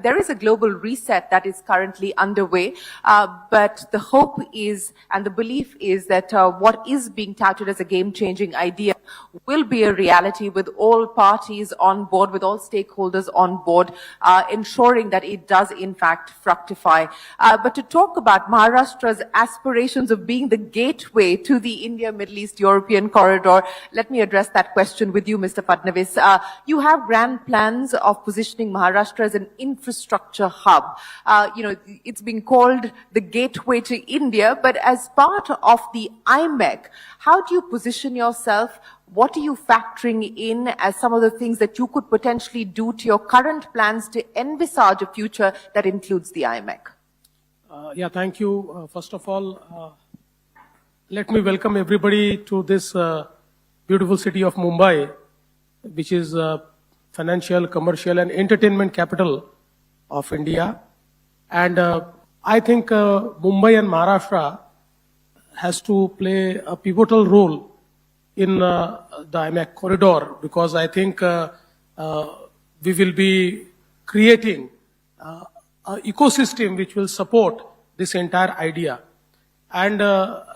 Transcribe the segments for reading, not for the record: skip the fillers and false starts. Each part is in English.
There is a global reset that is currently underway, but the hope is and the belief is that what is being touted as a game-changing idea will be a reality with all parties on board, with all stakeholders on board, ensuring that it does in fact fructify. But to talk about Maharashtra's aspirations of being the gateway to the India-Middle East-European corridor, let me address that question with you, Mr. Fadanvis. You have grand plans of positioning Maharashtra as an infrastructure hub. It's been called the gateway to India, but as part of the IMEC, how do you position yourself? What are you factoring in as some of the things that you could potentially do to your current plans to envisage a future that includes the IMEC? Thank you. First of all, let me welcome everybody to this beautiful city of Mumbai, which is financial, commercial and entertainment capital of India. And I think Mumbai and Maharashtra has to play a pivotal role in the IMEC corridor, because I think we will be creating an ecosystem which will support this entire idea. And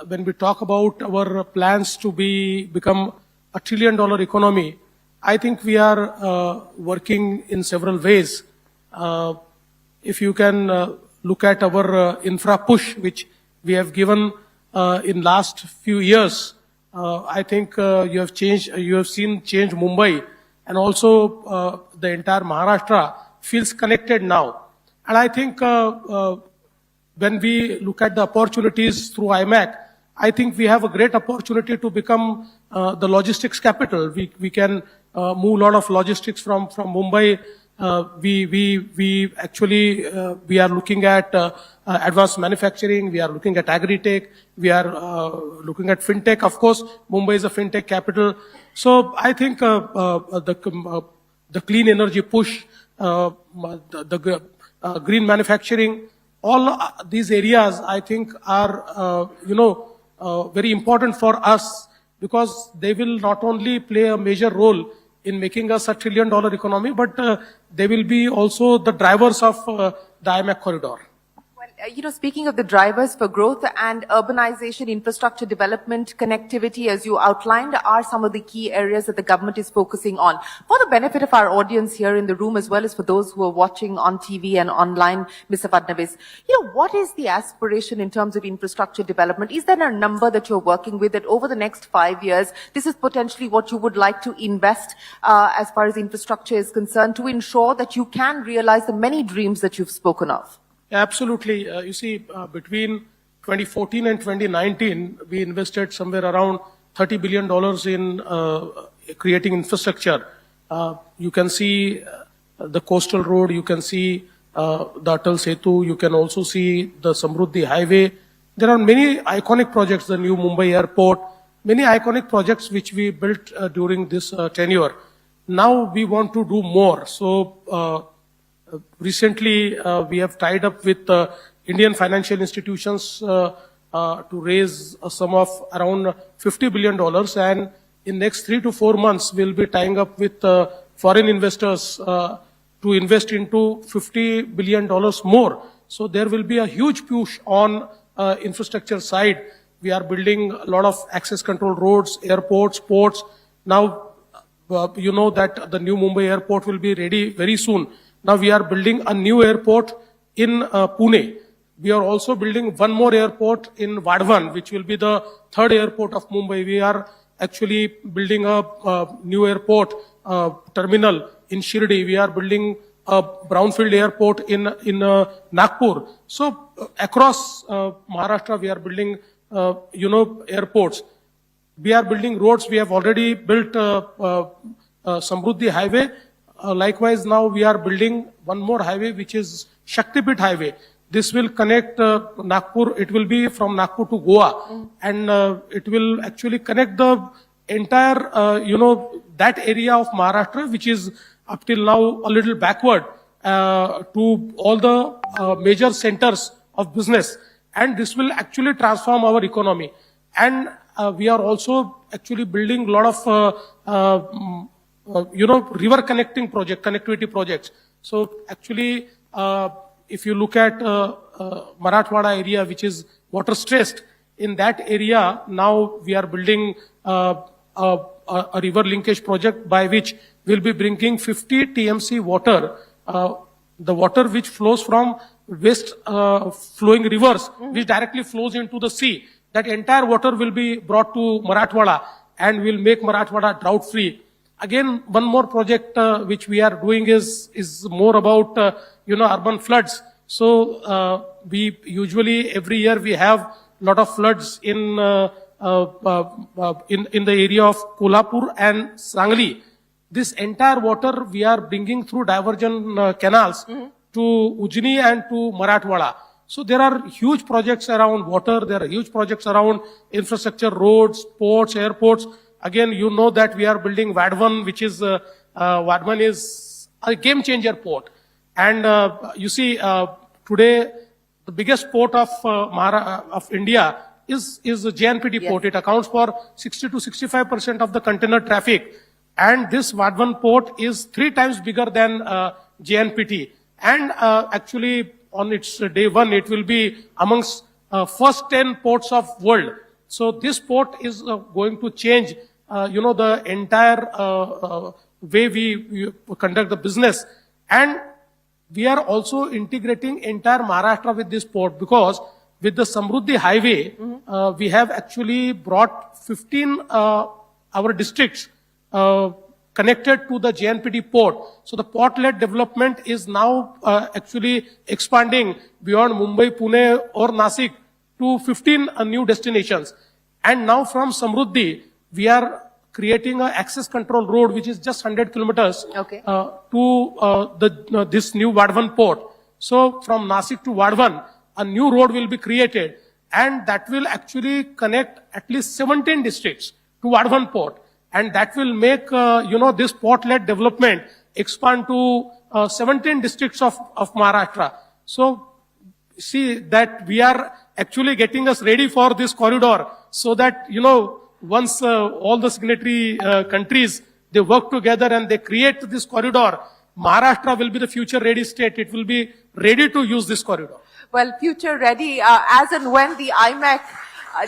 when we talk about our plans to become a $1 trillion economy, I think we are working in several ways. If you can look at our infra push, which we have given in last few years, I think you have seen change Mumbai, and also the entire Maharashtra feels connected now. And I think when we look at the opportunities through IMEC, I think we have a great opportunity to become the logistics capital. We can move a lot of logistics from Mumbai. We actually we are looking at advanced manufacturing. We are looking at agri-tech. We are looking at fintech. Of course, Mumbai is a fintech capital. So I think the clean energy push, the green manufacturing, all these areas I think are very important for us, because they will not only play a major role in making us a $1 trillion economy, but they will be also the drivers of the IMEC corridor. Well, speaking of the drivers for growth and urbanization, infrastructure development, connectivity, as you outlined, are some of the key areas that the government is focusing on. For the benefit of our audience here in the room, as well as for those who are watching on TV and online, Mr. Fadanvis, what is the aspiration in terms of infrastructure development? Is there a number that you're working with that over the next 5 years, this is potentially what you would like to invest as far as infrastructure is concerned, to ensure that you can realize the many dreams that you've spoken of? Absolutely. You see, between 2014 and 2019, we invested somewhere around $30 billion in creating infrastructure. You can see the coastal road, you can see the Atal Setu, you can also see the Samruddhi Highway. There are many iconic projects, the new Mumbai airport, many iconic projects which we built during this tenure. Now we want to do more. So, recently, we have tied up with Indian financial institutions to raise a sum of around $50 billion, and in next 3 to 4 months, we'll be tying up with foreign investors to invest into $50 billion more. So there will be a huge push on infrastructure side. We are building a lot of access control roads, airports, ports. Now, you know that the new Mumbai airport will be ready very soon. Now we are building a new airport in Pune. We are also building one more airport in Vadhavan, which will be the third airport of Mumbai. We are actually building a new airport terminal in Shirdi. We are building a brownfield airport in Nagpur. So across Maharashtra, we are building airports. We are building roads. We have already built Samruddhi Highway. Likewise, now we are building one more highway, which is Shaktipit Highway. This will connect Nagpur. It will be from Nagpur to Goa, and it will actually connect the entire, that area of Maharashtra, which is up till now a little backward, to all the major centers of business. And this will actually transform our economy. And we are also actually building a lot of river connectivity projects. So actually If you look at Marathwada area, which is water stressed, in that area now we are building a river linkage project by which we'll be bringing 50 TMC water, the water which flows from west flowing rivers, which directly flows into the sea. That entire water will be brought to Marathwada and will make Marathwada drought free. Again, one more project which we are doing is more about urban floods. So we usually every year we have lot of floods in the area of Kolhapur and Sangli. This entire water we are bringing through diversion canals to Ujni and to Marathwada. So there are huge projects around water. There are huge projects around infrastructure, roads, ports, airports. Again, you know that we are building Vadvan, which is Vadvan is a game changer port. And you see today the biggest port of India is the JNPT port. It accounts for 60 to 65% of the container traffic. And this Vadvan port is 3 times bigger than JNPT. And actually on its day one, it will be amongst first 10 ports of world. So this port is going to change, the entire way we conduct the business. And we are also integrating entire Maharashtra with this port, because with the Samruddhi highway, we have actually brought 15 our districts connected to the JNPT port. So the port-led development is now actually expanding beyond Mumbai, Pune or Nasik to 15 new destinations. And now from Samruddhi, we are creating an access control road which is just 100 kilometers to this new Vadvan port. So from Nasik to Vadvan, a new road will be created, and that will actually connect at least 17 districts to Vadvan port. And that will make, this port-led development expand to 17 districts of Maharashtra. So see that we are actually getting us ready for this corridor, so that, once all the signatory countries, they work together and they create this corridor, Maharashtra will be the future ready state. It will be ready to use this corridor. Well, future ready as and when the IMEC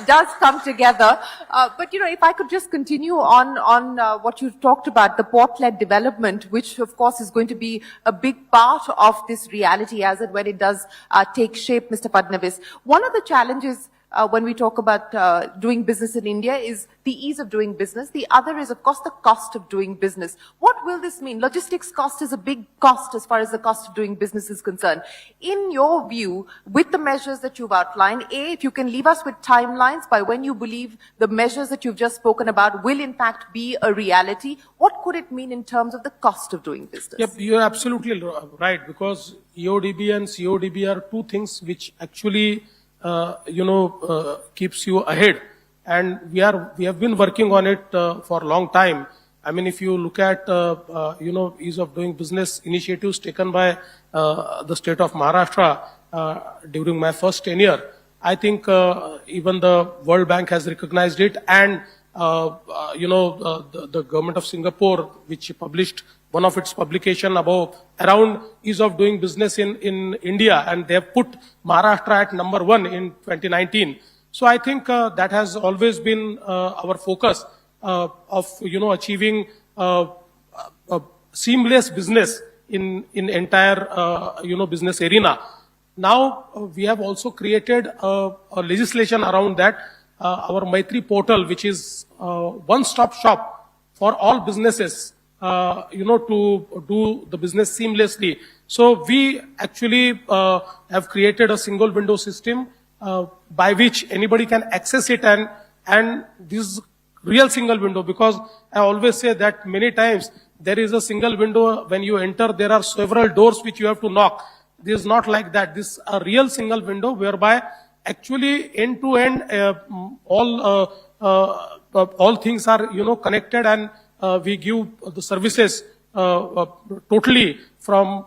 does come together. But, if I could just continue on what you talked about, the port-led development, which of course is going to be a big part of this reality as and when it does take shape, Mr. Fadanvis. One of the challenges when we talk about doing business in India is the ease of doing business. The other is, of course, the cost of doing business. What will this mean? Logistics cost is a big cost as far as the cost of doing business is concerned. In your view, with the measures that you've outlined, if you can leave us with timelines by when you believe the measures that you've just spoken about will in fact be a reality, what could it mean in terms of the cost of doing business? Yep, you're absolutely right, because EODB and CODB are two things which actually keeps you ahead. And we have been working on it for a long time. I mean, if you look at, ease of doing business initiatives taken by the state of Maharashtra during my first tenure, I think even the World Bank has recognized it, and the government of Singapore, which published one of its publication around ease of doing business in India, and they have put Maharashtra at number 1 in 2019. So I think that has always been our focus of achieving seamless business in entire business arena. Now we have also created a legislation around that. Our Maitri portal, which is one-stop shop for all businesses, to do the business seamlessly. So we actually have created a single window system by which anybody can access it, and this real single window, because I always say that many times there is a single window. When you enter, there are several doors which you have to knock. This is not like that. This is a real single window whereby actually end to end all things are connected, and we give the services totally from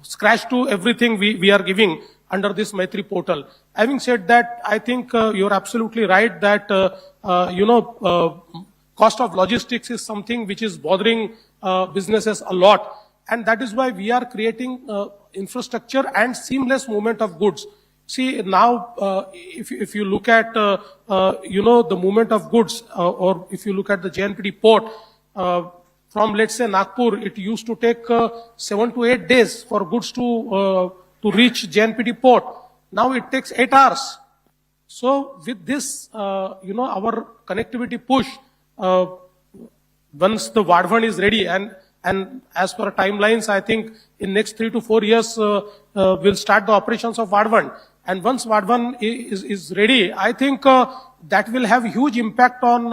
scratch to everything we are giving under this Maitri portal. Having said that, I think you're absolutely right that cost of logistics is something which is bothering businesses a lot. and that is why we are creating infrastructure and seamless movement of goods. See, now, if you look at, the movement of goods, or if you look at the JNPT port, from, let's say, Nagpur, it used to take 7 to 8 days for goods to reach JNPT port. Now it takes 8 hours. So with this, our connectivity push, once the Vadhavan is ready, and as per timelines, I think in next 3 to 4 years, we'll start the operations of Vadhavan. And once Vadhavan is ready, I think that will have huge impact on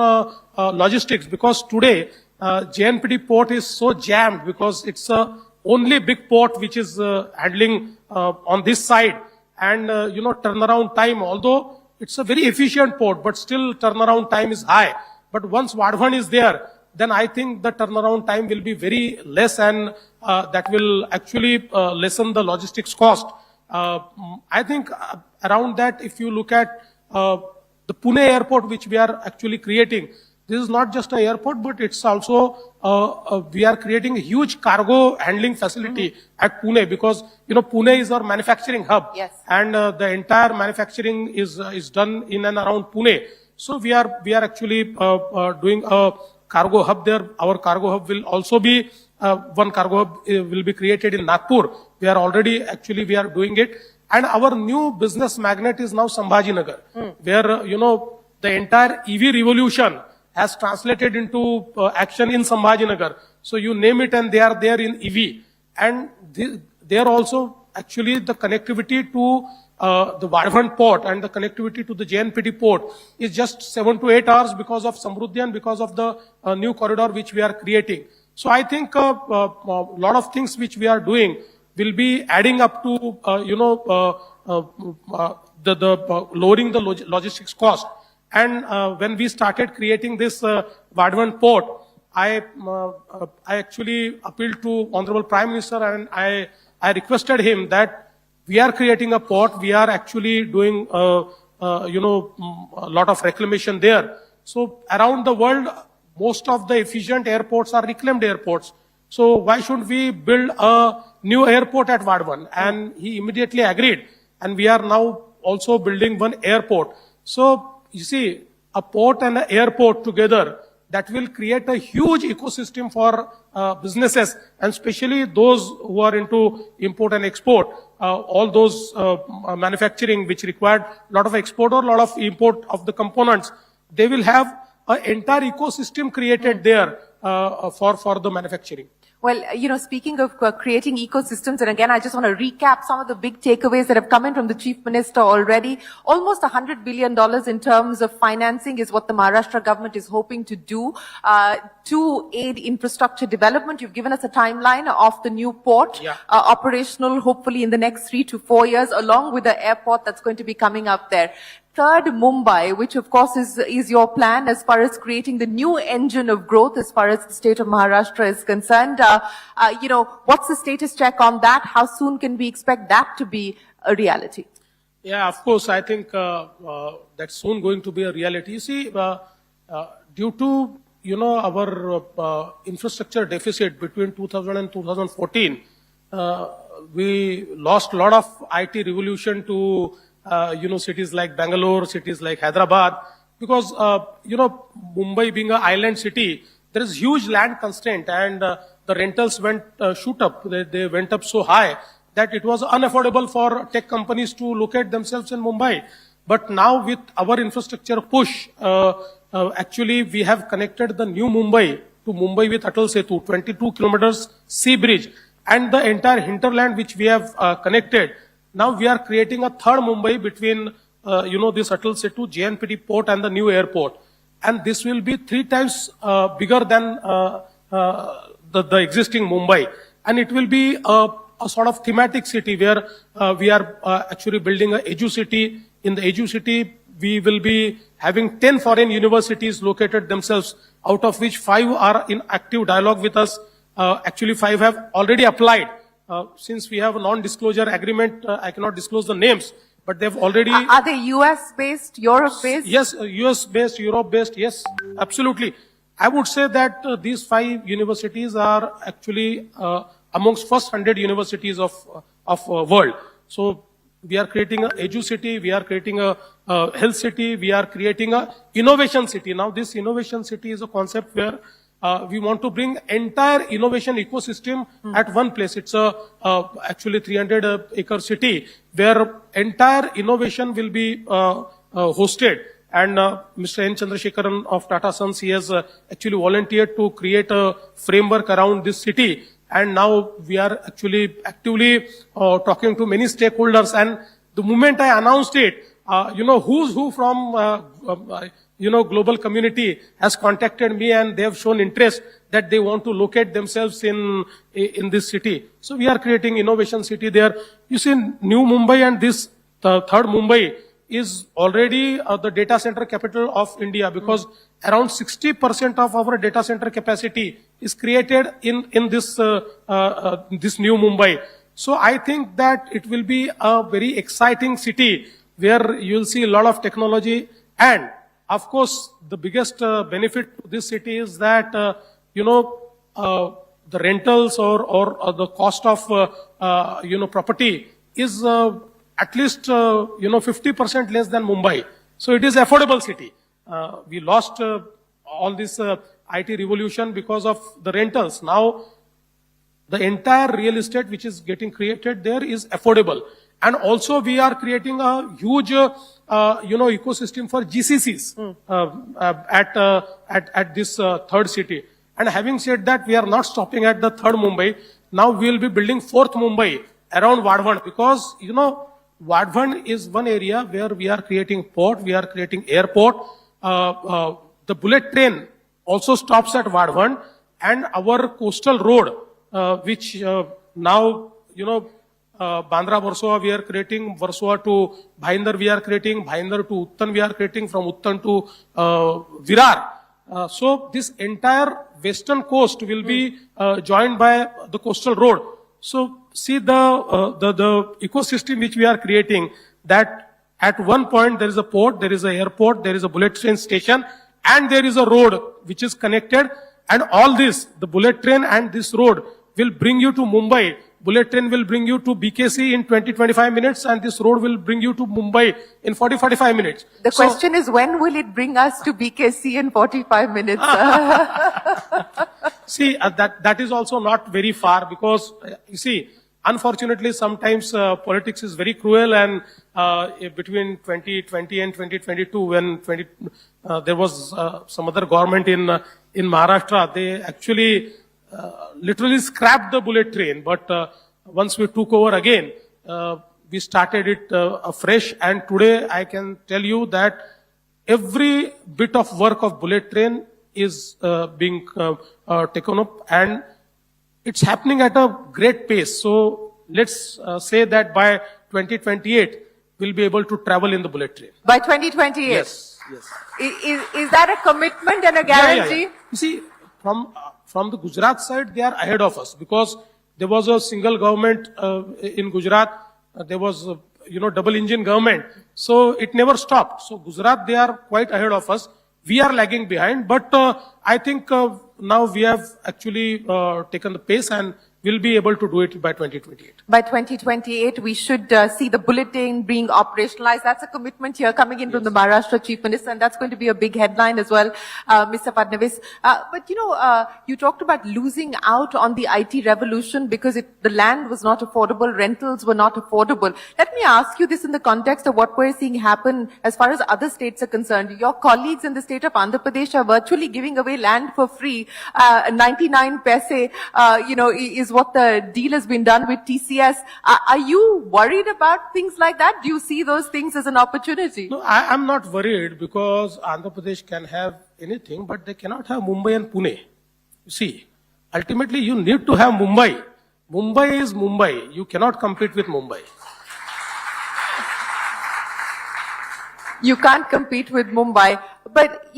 logistics, because today JNPT port is so jammed because it's the only big port which is handling on this side. And turnaround time, although it's a very efficient port, but still turnaround time is high. But once Vadhavan is there, then I think the turnaround time will be very less, and that will actually lessen the logistics cost. I think around that, if you look at the Pune airport, which we are actually creating, this is not just an airport, but it's also, we are creating a huge cargo handling facility at Pune, because, Pune is our manufacturing hub. Yes. And the entire manufacturing is done in and around Pune. So we are actually doing a cargo hub there. Our cargo hub will also be, one cargo hub will be created in Nagpur. We are doing it. And our new business magnet is now Sambhajinagar, where, the entire EV revolution has translated into action in Sambhajinagar. So you name it and they are there in EV. And they are also actually the connectivity to the Vadhavan port and the connectivity to the JNPT port is just 7 to 8 hours because of Samruddhi and because of the new corridor which we are creating. So I think a lot of things which we are doing will be adding up to, lowering the logistics cost. And when we started creating this Vadhavan port, I actually appealed to Honorable Prime Minister, and I requested him that we are creating a port. We are actually doing, a lot of reclamation there. So around the world, most of the efficient airports are reclaimed airports. So why shouldn't we build a new airport at Vadhavan? And he immediately agreed. And we are now also building one airport. So you see, a port and an airport together, that will create a huge ecosystem for businesses, and especially those who are into import and export, all those manufacturing which required a lot of export or a lot of import of the components. They will have an entire ecosystem created there for the manufacturing. Well, speaking of creating ecosystems, and again, I just want to recap some of the big takeaways that have come in from the Chief Minister already. Almost $100 billion in terms of financing is what the Maharashtra government is hoping to do to aid infrastructure development. You've given us a timeline of the new port, operational hopefully in the next 3 to 4 years, along with the airport that's going to be coming up there. Third, Mumbai, which of course is your plan as far as creating the new engine of growth as far as the state of Maharashtra is concerned. What's the status check on that? How soon can we expect that to be a reality? Yeah, of course, I think that's soon going to be a reality. You see, due to, our infrastructure deficit between 2000 and 2014, we lost a lot of IT revolution to cities like Bangalore, cities like Hyderabad, because, Mumbai being an island city, there is huge land constraint, and the rentals went shoot up. They went up so high that it was unaffordable for tech companies to locate themselves in Mumbai. But now with our infrastructure push, actually we have connected the new Mumbai to Mumbai with Atal Setu, 22 kilometers sea bridge, and the entire hinterland which we have connected. Now we are creating a third Mumbai between, this Atal Setu, JNPT port and the new airport. And this will be 3 times bigger than the existing Mumbai. And it will be a sort of thematic city where we are actually building a Edu city. In the Edu city, we will be having 10 foreign universities located themselves, out of which 5 are in active dialogue with us. Actually, 5 have already applied. Since we have a non-disclosure agreement, I cannot disclose the names, but they've already... Are they US-based, Europe-based? Yes, US-based, Europe-based, yes, absolutely. I would say that these 5 universities are actually amongst first 100 universities of world. So we are creating a edu city, we are creating a health city, we are creating a innovation city. Now this innovation city is a concept where we want to bring entire innovation ecosystem at one place. It's a actually 300 acre city where entire innovation will be hosted. And Mr. N. Chandrasekharan of Tata Sons, he has actually volunteered to create a framework around this city. And now we are actually actively talking to many stakeholders. And the moment I announced it, who's who from global community has contacted me, and they have shown interest that they want to locate themselves in this city. So we are creating innovation city there. You see, New Mumbai and this third Mumbai is already the data center capital of India, because around 60% of our data center capacity is created in this New Mumbai. So I think that it will be a very exciting city where you'll see a lot of technology. And of course, the biggest benefit to this city is that, the rentals or the cost of, property is at least, 50% less than Mumbai. So it is affordable city. We lost all this IT revolution because of the rentals. Now, the entire real estate which is getting created there is affordable. And also we are creating a huge, ecosystem for GCCs at this third city. And having said that, we are not stopping at the third Mumbai. Now we will be building fourth Mumbai around Vadhavan, because, Vadhavan is one area where we are creating port, we are creating airport. The bullet train also stops at Vadhavan, and our coastal road, which now, Bandra Versova we are creating, Versova to Bhayandar we are creating, Bhayandar to Uttan we are creating, from Uttan to Virar. So this entire western coast will be joined by the coastal road. So see the ecosystem which we are creating, that at one point there is a port, there is an airport, there is a bullet train station, and there is a road which is connected. And all this, the bullet train and this road, will bring you to Mumbai. Bullet train will bring you to BKC in 20-25 minutes, and this road will bring you to Mumbai in 40-45 minutes. The question is, when will it bring us to BKC in 45 minutes? See, that is also not very far, because, you see, unfortunately, sometimes politics is very cruel, and between 2020 and 2022, when there was some other government in Maharashtra, they actually literally scrapped the bullet train. But once we took over again, we started it afresh, and today I can tell you that every bit of work of bullet train is being taken up, and it's happening at a great pace. So let's say that by 2028, we'll be able to travel in the bullet train. By 2028? Yes. Is that a commitment and a guarantee? Yeah. You see, from the Gujarat side, they are ahead of us, because there was a single government in Gujarat. There was, double engine government. So it never stopped. So Gujarat, they are quite ahead of us. We are lagging behind, but I think now we have actually taken the pace, and we'll be able to do it by 2028. By 2028, we should see the bulletin being operationalized. That's a commitment here coming in from the Maharashtra Chief Minister, and that's going to be a big headline as well, Mr. Fadanvis. But you talked about losing out on the IT revolution because the land was not affordable, rentals were not affordable. Let me ask you this in the context of what we're seeing happen as far as other states are concerned. Your colleagues in the state of Andhra Pradesh are virtually giving away land for free. 99 paise, is what the deal has been done with TCS. Are you worried about things like that? Do you see those things as an opportunity? No, I'm not worried, because Andhra Pradesh can have anything, but they cannot have Mumbai and Pune. You see, ultimately you need to have Mumbai. Mumbai is Mumbai. You cannot compete with Mumbai. You can't compete with Mumbai. But,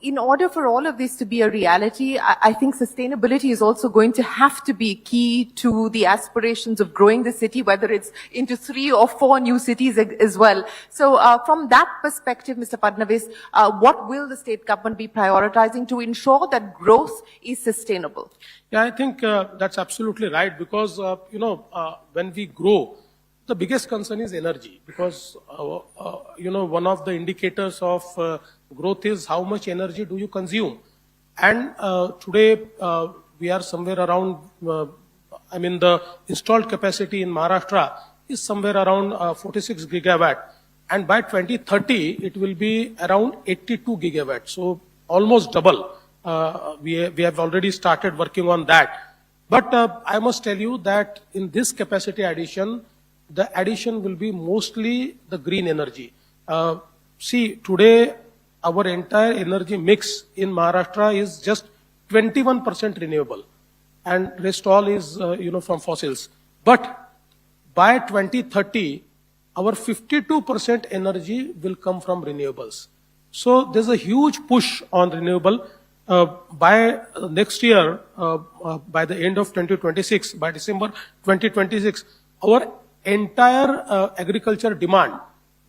in order for all of this to be a reality, I think sustainability is also going to have to be key to the aspirations of growing the city, whether it's into 3 or 4 new cities as well. So from that perspective, Mr. Fadanvis, what will the state government be prioritizing to ensure that growth is sustainable? Yeah, I think that's absolutely right because, when we grow, the biggest concern is energy because, one of the indicators of growth is how much energy do you consume. And today we are somewhere around, the installed capacity in Maharashtra is somewhere around 46 gigawatt. And by 2030, it will be around 82 gigawatt. So almost double. We have already started working on that. But I must tell you that in this capacity addition, the addition will be mostly the green energy. See, today our entire energy mix in Maharashtra is just 21% renewable and rest all is, from fossils. But by 2030, our 52% energy will come from renewables. So there's a huge push on renewable. By next year, by the end of 2026, by December 2026, our entire agriculture demand,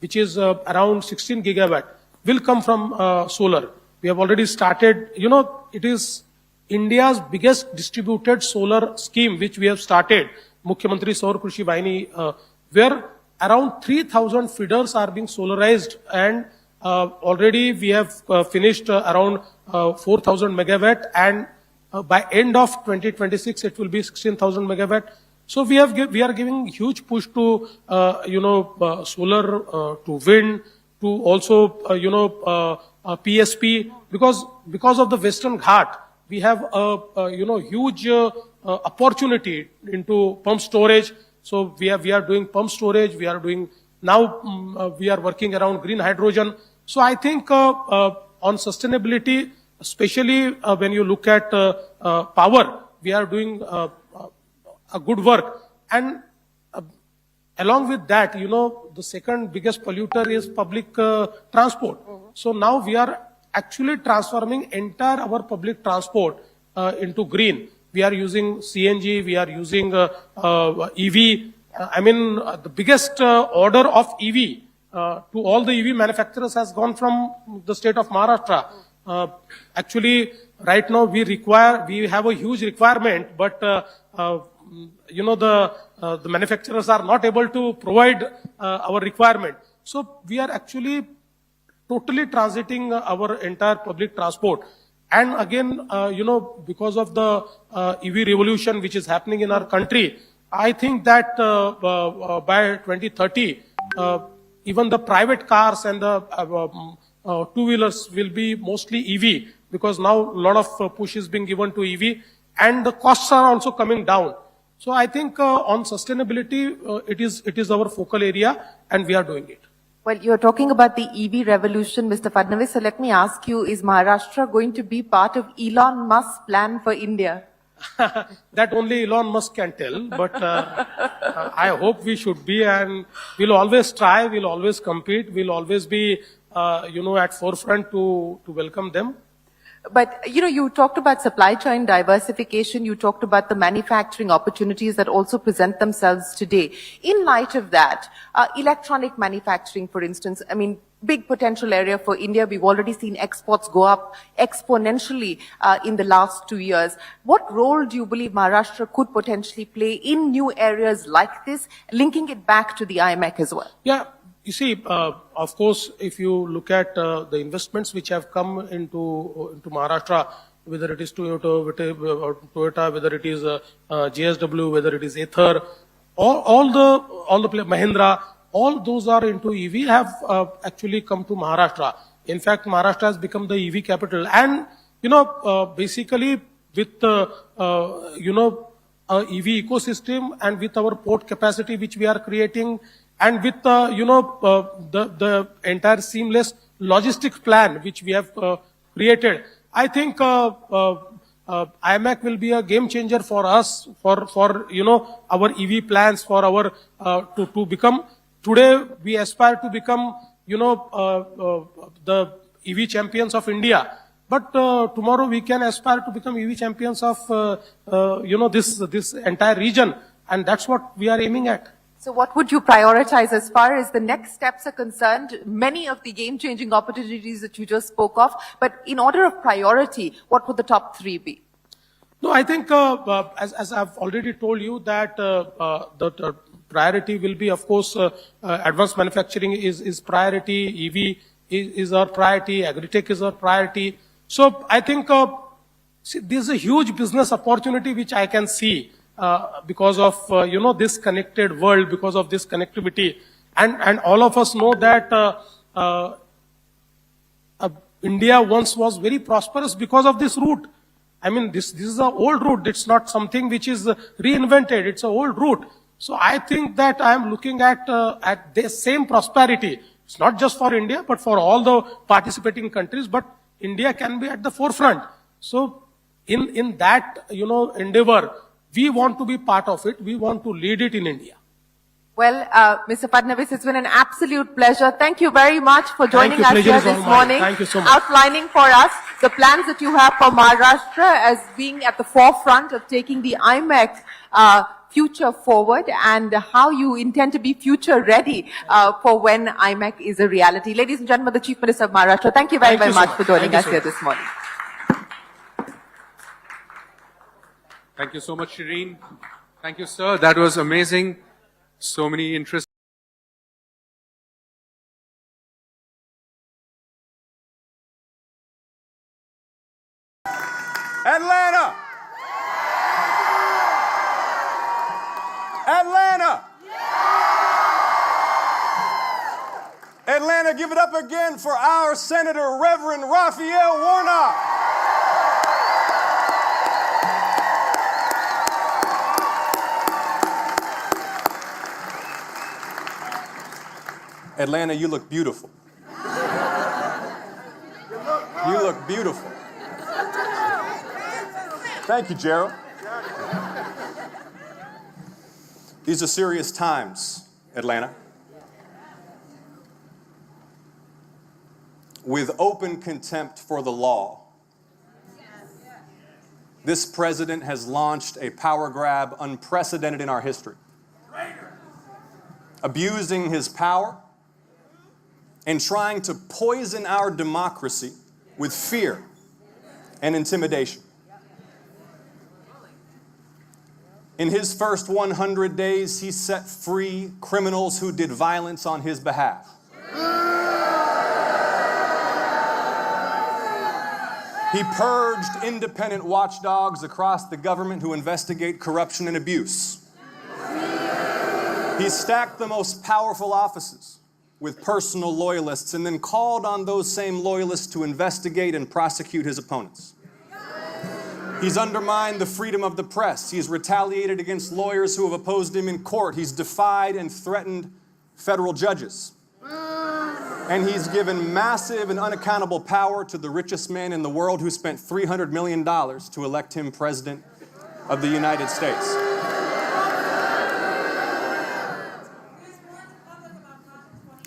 which is around 16 gigawatt, will come from solar. We have already started, it is India's biggest distributed solar scheme, which we have started, Mukhyamantri Saur Krishi Vahini, where around 3,000 feeders are being solarized and already we have finished around 4,000 megawatt and by end of 2026 it will be 16,000 megawatt. So we are giving huge push to solar, to wind, to also PSP because of the Western Ghat we have a huge opportunity into pump storage. So we are doing pump storage. We are doing now we are working around green hydrogen. So I think on sustainability, especially when you look at power, we are doing a good work. And along with that, the second biggest polluter is public transport. So now we are actually transforming entire our public transport into green. We are using CNG, we are using EV. The biggest order of EV to all the EV manufacturers has gone from the state of Maharashtra. Actually, right now we have a huge requirement, but the manufacturers are not able to provide our requirement. So we are actually totally transiting our entire public transport. And again, because of the EV revolution which is happening in our country, I think that by 2030, even the private cars and the two-wheelers will be mostly EV, because now a lot of push is being given to EV, and the costs are also coming down. So I think on sustainability, it is our focal area, and we are doing it. Well, you're talking about the EV revolution, Mr. Fadanvis. So let me ask you, is Maharashtra going to be part of Elon Musk's plan for India? That only Elon Musk can tell, but I hope we should be, and we'll always try, we'll always compete, we'll always be, at forefront to welcome them. But, you talked about supply chain diversification, you talked about the manufacturing opportunities that also present themselves today. In light of that, electronic manufacturing, for instance, big potential area for India. We've already seen exports go up exponentially in the last 2 years. What role do you believe Maharashtra could potentially play in new areas like this, linking it back to the IMEC as well? Yeah. You see, of course, if you look at the investments which have come into Maharashtra, whether it is Toyota, whether it is JSW, whether it is Ather, all the Mahindra, all those are into EV have actually come to Maharashtra. In fact, Maharashtra has become the EV capital, and basically with EV ecosystem and with our port capacity which we are creating, and with the entire seamless logistics plan which we have created, I think IMEC will be a game changer for us, for our EV plans, for our to become. Today we aspire to become the EV champions of India. But tomorrow we can aspire to become EV champions of, this entire region. And that's what we are aiming at. So what would you prioritize as far as the next steps are concerned? Many of the game-changing opportunities that you just spoke of, but in order of priority, what would the top three be? No, I think, as I've already told you, that the priority will be, of course, advanced manufacturing is priority, EV is our priority, agri-tech is our priority. So I think this is a huge business opportunity which I can see because of, this connected world, because of this connectivity. And all of us know that India once was very prosperous because of this route. I mean, this is an old route. It's not something which is reinvented. It's an old route. So I think that I am looking at the same prosperity. It's not just for India, but for all the participating countries. But India can be at the forefront. So in that, endeavor, we want to be part of it. We want to lead it in India. Well, Mr. Fadanvis, it's been an absolute pleasure. Thank you very much for joining us here this morning. Thank you so much. Outlining for us the plans that you have for Maharashtra as being at the forefront of taking the IMEC future forward and how you intend to be future ready for when IMEC is a reality. Ladies and gentlemen, the Chief Minister of Maharashtra, thank you very much for joining us here this morning. Thank you so much, Shireen. Thank you, sir. That was amazing. So many interesting. Atlanta! Atlanta! Atlanta, give it up again for our Senator, Reverend Raphael Warnock. Atlanta, you look beautiful. You look beautiful. Thank you, Gerald. These are serious times, Atlanta. With open contempt for the law, this president has launched a power grab unprecedented in our history, abusing his power and trying to poison our democracy with fear and intimidation. In his first 100 days, he set free criminals who did violence on his behalf. He purged independent watchdogs across the government who investigate corruption and abuse. He stacked the most powerful offices with personal loyalists and then called on those same loyalists to investigate and prosecute his opponents. He's undermined the freedom of the press. He's retaliated against lawyers who have opposed him in court. He's defied and threatened federal judges. And he's given massive and unaccountable power to the richest man in the world who spent $300 million to elect him president of the United States.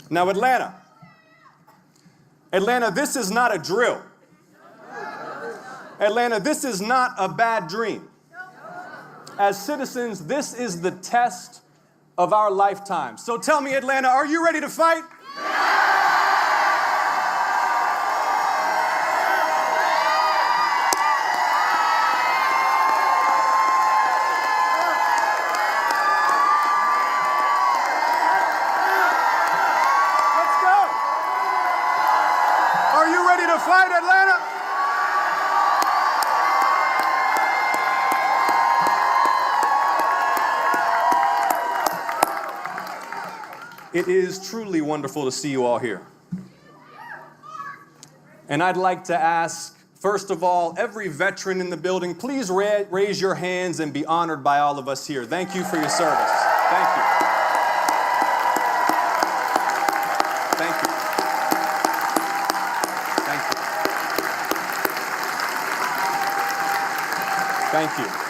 Now, Atlanta, this is not a drill. Atlanta, this is not a bad dream. As citizens, this is the test of our lifetime. So tell me, Atlanta, are you ready to fight? Let's go. Are you ready to fight, Atlanta? It is truly wonderful to see you all here. And I'd like to ask, first of all, every veteran in the building, please raise your hands and be honored by all of us here. Thank you for your service. Thank you. Thank you. Thank you. Thank you.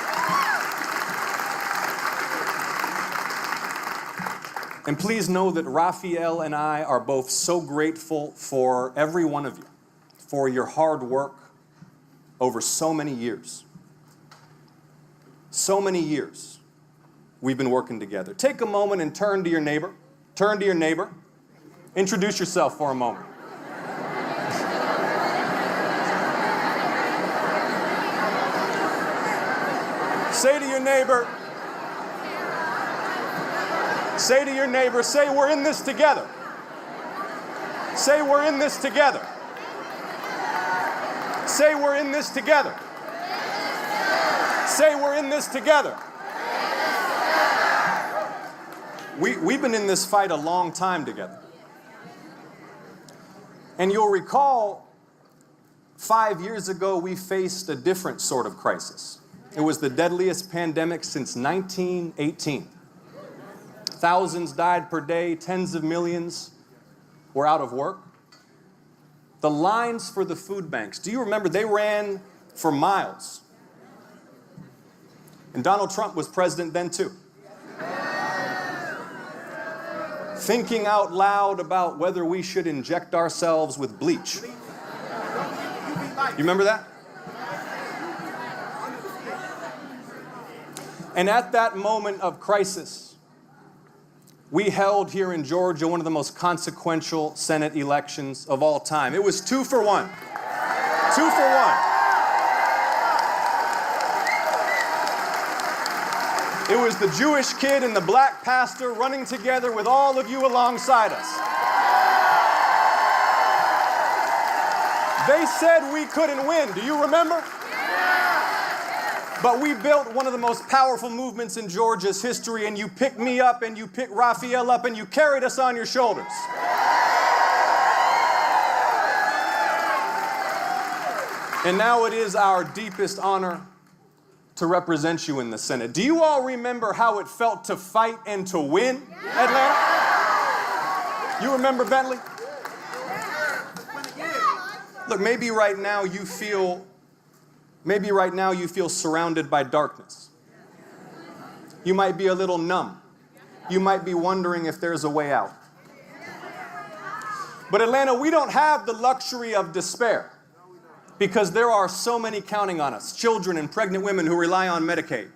And please know that Raphael and I are both so grateful for every one of you, for your hard work, over so many years. So many years we've been working together. Take a moment and turn to your neighbor. Turn to your neighbor. Introduce yourself for a moment. Say to your neighbor, say we're in this together. Say we're in this together. Say we're in this together. Say we're in this together. We've been in this fight a long time together. And you'll recall 5 years ago we faced a different sort of crisis. It was the deadliest pandemic since 1918. Thousands died per day, tens of millions were out of work. The lines for the food banks, do you remember they ran for miles? And Donald Trump was president then too. Thinking out loud about whether we should inject ourselves with bleach. You remember that? And at that moment of crisis, we held here in Georgia one of the most consequential Senate elections of all time. It was 2 for 1. 2 for 1. It was the Jewish kid and the black pastor running together with all of you alongside us. They said we couldn't win. Do you remember? But we built one of the most powerful movements in Georgia's history, and you picked me up and you picked Raphael up and you carried us on your shoulders. And now it is our deepest honor to represent you in the Senate. Do you all remember how it felt to fight and to win, Atlanta? You remember, Bentley? Look, maybe right now you feel surrounded by darkness. You might be a little numb. You might be wondering if there's a way out. But Atlanta, we don't have the luxury of despair because there are so many counting on us. Children and pregnant women who rely on Medicaid.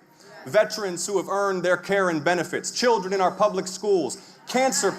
Veterans who have earned their care and benefits. Children in our public schools. Cancer